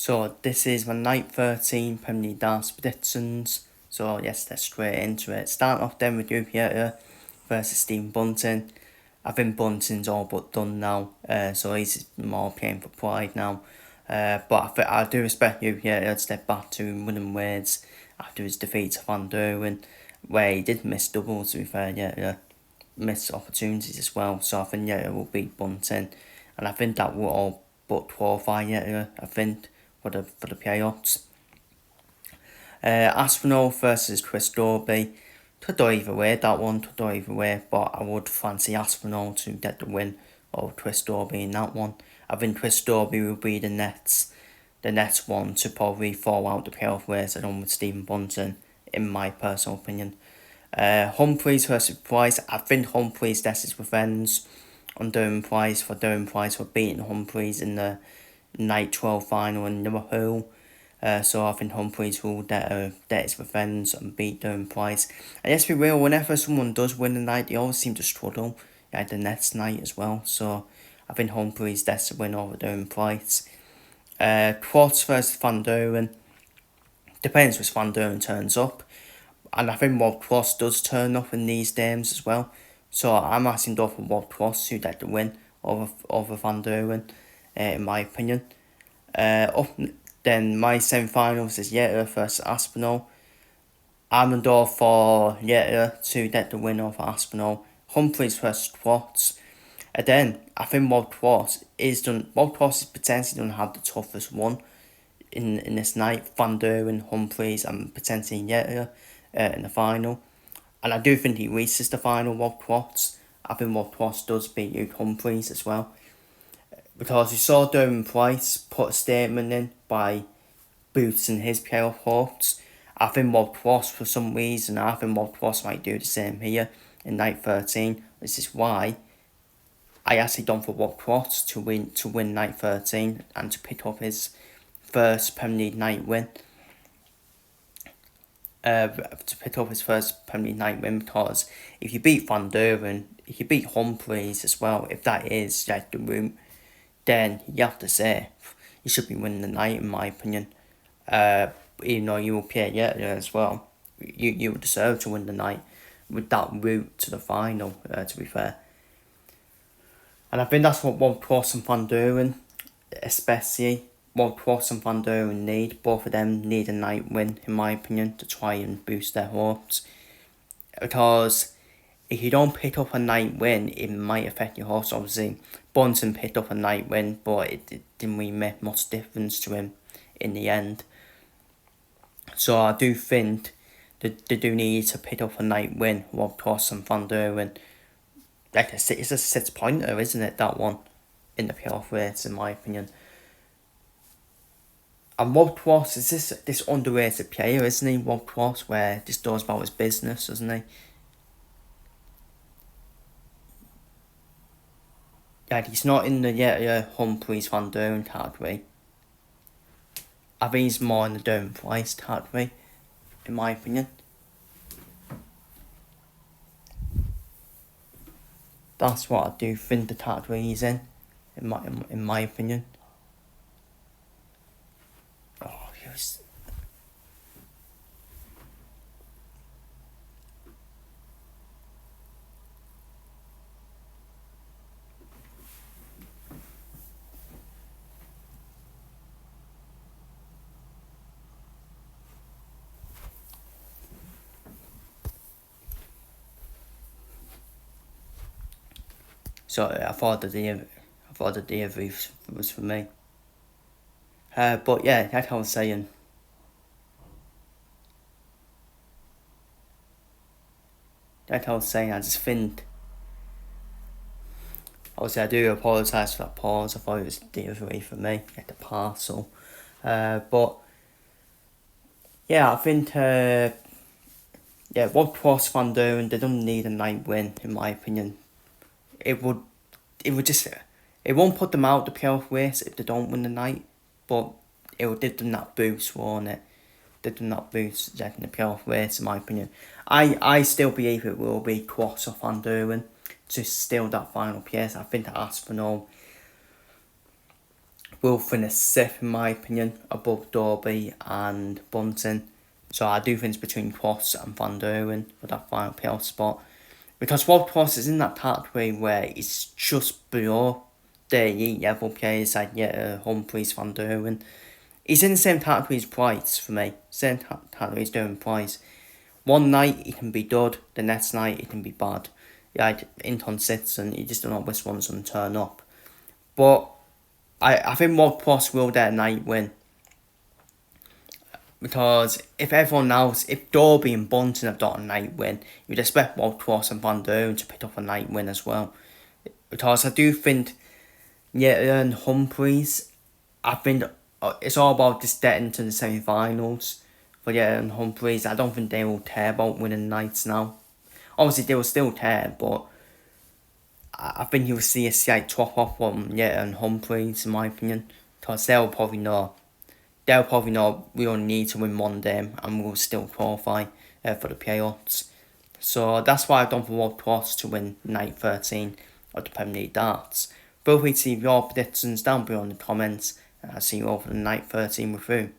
So this is my night 13 Premier League dance predictions. So yes, let's straight into it. Starting off then with Upieter versus Stephen Bunting. I think Bunting's all but done now, so he's more playing for pride now. But I do expect Upieter to step back to winning ways after his defeat to Van Duren, where he did miss doubles, to be fair, missed opportunities as well. So I think it will beat Bunting, and I think that will all but qualify I think for the playoffs. Aspinall versus Chris Dobey. Could go either way, that one could go either way, but I would fancy Aspinall to get the win over Chris Dobey in that one. I think Chris Dobey will be the next one to probably fall out the playoff race along with Stephen Bunting, in my personal opinion. Humphries versus Price. I think Humphries gets his revenge on Durham Price for beating Humphries in the night 12 final in Liverpool. So I think Humphries will get his revenge and beat Durham Price. And let's be real, whenever someone does win the night, they always seem to struggle the next night as well. So I think Humphries gets the win over Durham Price. Quartz versus Van Duren. Depends which Van Duren turns up. And I think Rob Cross does turn up in these games as well. So I'm asking for Rob Cross to get the win over Van Duren, in my opinion. Then my semi-finals is Jeter versus Aspinall. I'm going for Jeter to get the win over Aspinall. Humphries versus Quartz. And then I think Rob Cross is potentially going to have the toughest one in this night. Van Duren, Humphries, and potentially Jeter in the final. And I do think he reaches the final, Rob Cross. I think Rob Cross does beat Luke Humphries as well. Because we saw Durham Price put a statement in by boosting his playoff hopes. I think Rob Cross, for some reason, Rob Cross might do the same here in night 13. This is why I actually gone for Rob Cross to win night 13 and to pick up his first Premier League night win. Because if you beat Van Duren, if you beat Humphries as well, if that is the route, then you have to say you should be winning the night, in my opinion. Even though you will play as well, you deserve to win the night with that route to the final, to be fair. And I think that's what Rob Cross and Van Duren, especially Rob Cross and Van Duren, need. Both of them need a night win, in my opinion, to try and boost their hopes. Because if you don't pick up a night win, it might affect your hopes. Obviously, Bunting picked up a night win, but it didn't really make much difference to him in the end. So I do think that they do need to pick up a night win, Rob Cross and Van Duren. Like it's a 6-pointer, isn't it, that one, in the playoff race, in my opinion. And Rob Cross is this underrated player, isn't he, Rob Cross, where just does about his business, doesn't he? Like, he's not in the Humphries Van Duren category. I think he's more in the Durham Price category, in my opinion. That's what I do think the category he's in my opinion. Oh, yes. So I thought the delivery was for me. But yeah, like I was saying. I just think. Obviously, I do apologise for that pause. I thought it was delivery for me, like the parcel. But yeah, I think. Rob Cross, Van Duren, they don't need a night win, in my opinion. It would just, it won't put them out the playoff race if they don't win the night, but it will give them that boost, won't it? Give them that boost in the playoff race, in my opinion. I still believe it will be Cross or Van Duren to steal that final place. I think Aspinall will finish 6th in my opinion, above Derby and Bunting. So I do think it's between Cross and Van Duren for that final playoff spot. Because Rob Cross is in that category where it's just below the elite level players like Humphries, Van Duren. He's in the same category as Price for me. Same category as Darren Price. One night he can be good, the next night he can be bad. Like inconsistent, you just don't know which one's going to turn up. But I think Rob Cross will get a night win. Because if everyone else, if Derby and Bunting have got a night win, you'd expect Rob Cross and Van Duren to pick up a night win as well. Because I do think, and Humphries, I think it's all about just getting to the semi-finals for and Humphries. I don't think they will care about winning nights now. Obviously, they will still care, but I think you'll see a slight drop off from and Humphries, in my opinion. Because they'll probably know we only need to win one game and we'll still qualify for the playoffs. So that's why I don't want Cross to win night 13 of the Premier League darts. Feel free to leave your predictions down below in the comments, and I'll see you over the night 13 with you.